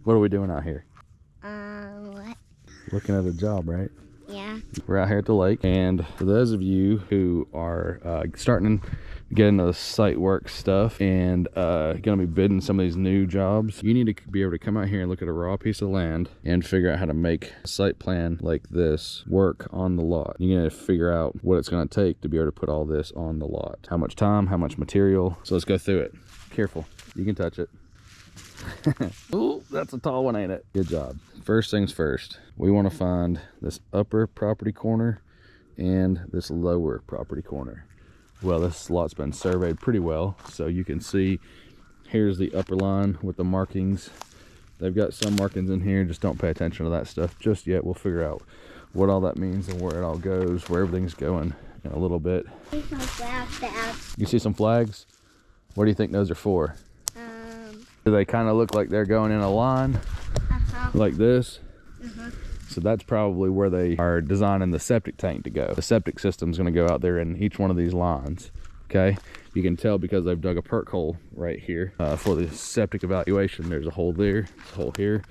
What are we doing out here? What? Looking at a job, right? Yeah. We're out here at the lake, and for those of you who are starting to get into the site work stuff and gonna be bidding some of these new jobs, you need to be able to come out here and look at a raw piece of land and figure out how to make a site plan like this work on the lot. You're gonna figure out what it's gonna take to be able to put all this on the lot. How much time, how much material. So let's go through it. Careful, you can touch it. Ooh, that's a tall one, ain't it? Good job. First things first, we want to find this upper property corner and this lower property corner. Well, this lot's been surveyed pretty well, so you can see here's the upper line with the markings. They've got some markings in here, just don't pay attention to that stuff just yet. We'll figure out what all that means and where it all goes, where everything's going in a little bit. You see some flags? What do you think those are for? Do they kind of look like they're going in a line like this? So that's probably where they are designing the septic tank to go. The septic system is going to go out there in each one of these lines. Okay, you can tell because they've dug a perk hole right here for the septic evaluation. There's a hole there, a hole here.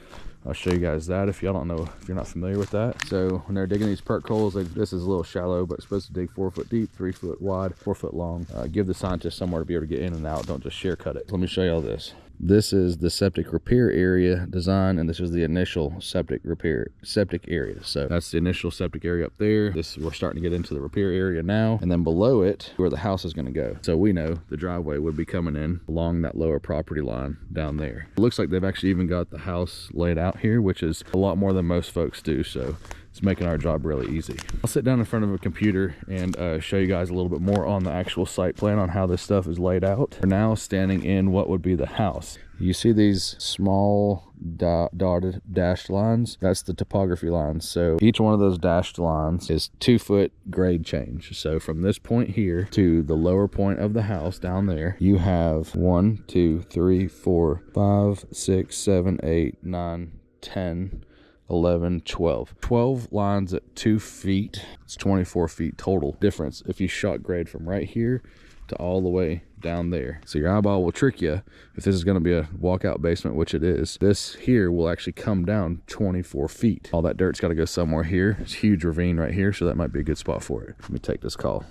I'll show you guys that if y'all don't know, if you're not familiar with that. So when they're digging these perk holes, this is a little shallow, but it's supposed to dig 4 foot deep, 3 foot wide, 4 foot long. Give the scientists somewhere to be able to get in and out. Don't just shear cut it. Let me show y'all this. This is the septic repair area design, and this is the initial septic area. So that's the initial septic area up there. We're starting to get into the repair area now, and then below it where the house is going to go. So we know the driveway would be coming in along that lower property line down there. It looks like they've actually even got the house laid out here, which is a lot more than most folks do. So it's making our job really easy. I'll sit down in front of a computer and show you guys a little bit more on the actual site plan on how this stuff is laid out. We're now standing in what would be the house. You see these small dotted dashed lines? That's the topography lines. So each one of those dashed lines is 2 foot grade change. So from this point here to the lower point of the house down there, you have 1, 2, 3, 4, 5, 6, 7, 8, 9, 10, 11, 12 lines at 2 feet. It's 24 feet total difference if you shot grade from right here to all the way down there. So your eyeball will trick you if this is going to be a walkout basement, which it is. This here will actually come down 24 feet. All that dirt's got to go somewhere here. It's a huge ravine right here, so that might be a good spot for it. Let me take this call.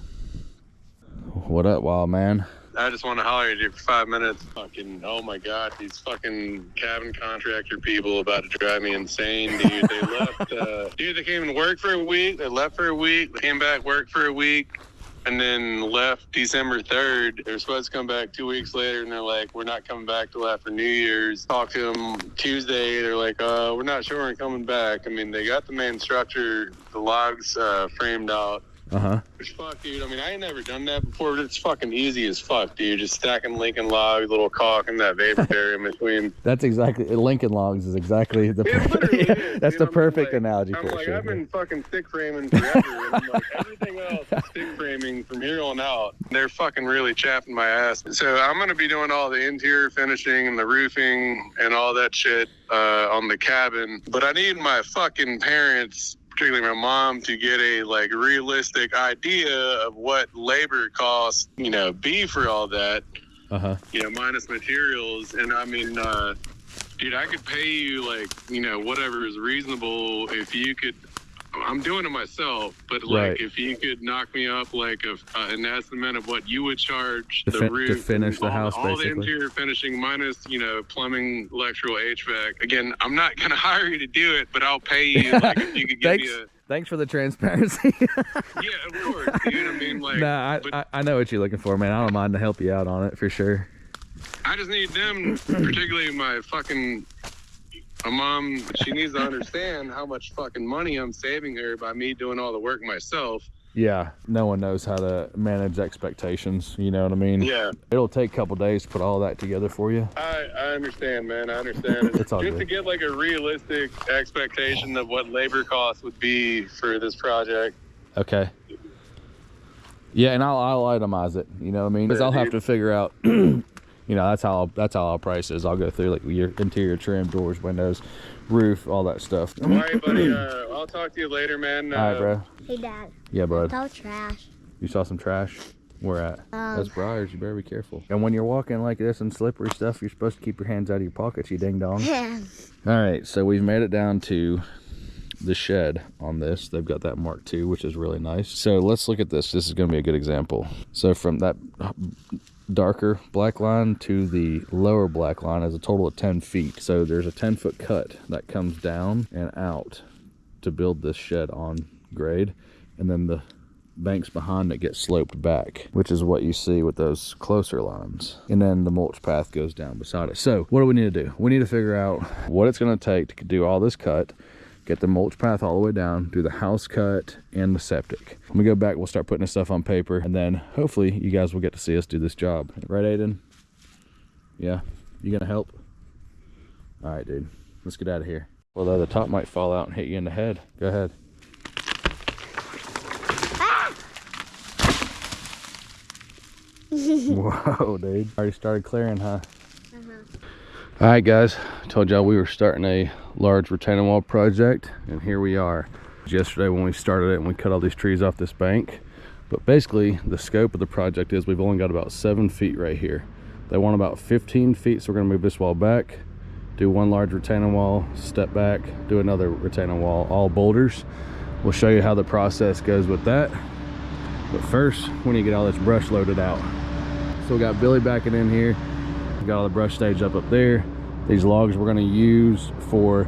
What up, wild man? I just want to holler at you for 5 minutes. Fucking, oh my God, these fucking cabin contractor people about to drive me insane, dude. They left, dude, they came and worked for a week. They left for a week. They came back, worked for a week, and then left December 3rd. They were supposed to come back 2 weeks later, and they're like, we're not coming back till after New Year's. Talked to them Tuesday. They're like, we're not sure we're coming back. I mean, they got the main structure, the logs framed out. Which, fuck, dude, I mean, I ain't never done that before, but it's fucking easy as fuck, dude. Just stacking Lincoln logs, little caulk and that vapor barrier in between. That's exactly, Lincoln logs is exactly the perfect, that's the perfect analogy for it. I've been fucking stick framing forever, and I'm like, everything else is stick framing from here on out. They're fucking really chapping my ass. So I'm going to be doing all the interior finishing and the roofing and all that shit on the cabin. But I need my fucking parents, particularly my mom, to get a like realistic idea of what labor costs, you know, be for all that, you know, minus materials. And I mean, dude, I could pay you like, you know, whatever is reasonable if you could. I'm doing it myself, but like if you could knock me up like an estimate of what you would charge the roof to finish the house, all the interior finishing minus, you know, plumbing, electrical, HVAC. Again, I'm not gonna hire you to do it, but I'll pay you like if you could give me a. Thanks for the transparency. Yeah, of course, dude. I mean, like, nah, I know what you're looking for, man. I don't mind to help you out on it for sure. I just need them, particularly my mom, she needs to understand how much fucking money I'm saving her by me doing all the work myself. Yeah, no one knows how to manage expectations, you know what I mean? Yeah. It'll take a couple days to put all that together for you. I understand, man. I understand. It's all just good. To get like a realistic expectation of what labor costs would be for this project. Okay. Yeah, and I'll itemize it, you know what I mean? Because I'll have to figure out, you know, that's how I'll price it. I'll go through like your interior trim, doors, windows, roof, all that stuff. All right, buddy. I'll talk to you later, man. All right, bro. Hey, Dad. Yeah, bud. I saw trash. You saw some trash? Where at? That's briars, you better be careful. And when you're walking like this and slippery stuff, you're supposed to keep your hands out of your pockets, you ding dong. All right, so we've made it down to the shed on this. They've got that marked too, which is really nice. So let's look at this. This is going to be a good example. So from that darker black line to the lower black line is a total of 10 feet. So there's a 10-foot cut that comes down and out to build this shed on grade, and then the banks behind it get sloped back, which is what you see with those closer lines, and then the mulch path goes down beside it. So what do we need to do? We need to figure out what it's going to take to do all this cut, get the mulch path all the way down, do the house cut and the septic. When we go back, we'll start putting this stuff on paper, and then hopefully you guys will get to see us do this job. Right, Aiden? Yeah? You gonna help? All right, dude. Let's get out of here. Although the top might fall out and hit you in the head. Go ahead. Whoa, dude. Already started clearing, huh? All right, guys. I told y'all we were starting a large retaining wall project, and here we are. Yesterday when we started it and we cut all these trees off this bank. But basically, the scope of the project is we've only got about 7 feet right here. They want about 15 feet, so we're gonna move this wall back, do one large retaining wall, step back, do another retaining wall, all boulders. We'll show you how the process goes with that. But first, we need to get all this brush loaded out. So we got Billy backing in here. We got all the brush stage up there. These logs we're gonna use for,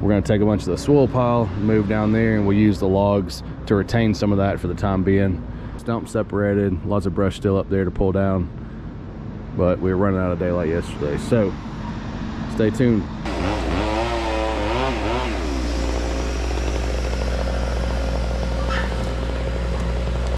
we're gonna take a bunch of the soil pile, move down there, and we'll use the logs to retain some of that for the time being. Stump separated, lots of brush still up there to pull down, but we were running out of daylight yesterday. So stay tuned.